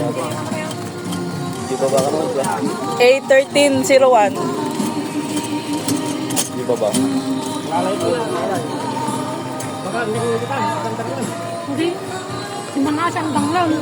Di ba ba ka naman siya? A1301. Di ba ba? Baka hindi ko ito hindi. Manasang lang.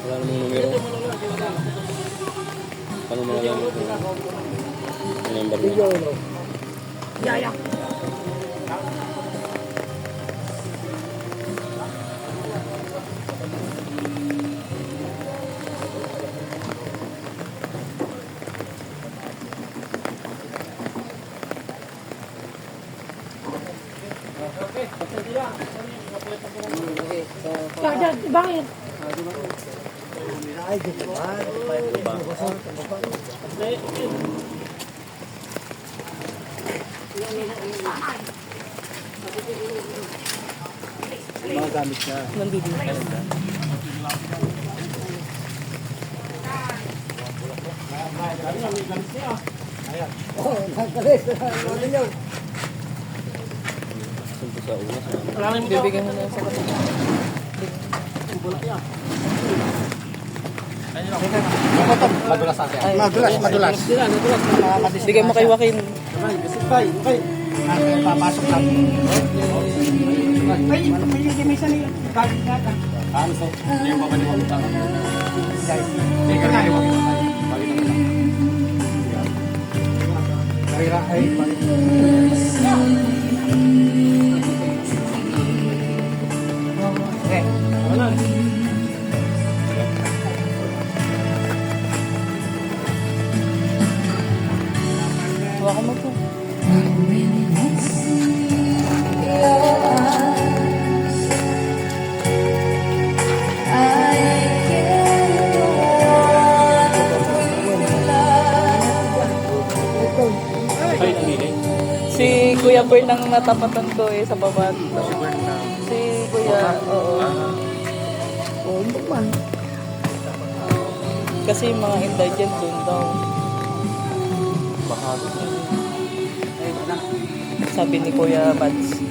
Wala namang numero. Paano mo alam yung number mo? Yaya. Kaya, bakit? Mga gamit na. Nandito. Sunto sa unas. Bibigyan mo na sa kapatid. Madulas sa akin. Madulas. Bigyan mo kay Joaquin. Okay. Papasok lang. Ay, may isa nila. Bakit nata? Ano so? Hindi yung babaliwag ko tama. Hindi ka rin iwag. Bakit naman lang? Ay, bakit? Okay. Wala. Huwag ka magpo. Si Kuya Bern ang natapatan ko eh sa baba. Si Kuya, oo. Oo, hindi man. Kasi yung mga indigent doon daw. Bahado. Sabi ni Kuya Bads.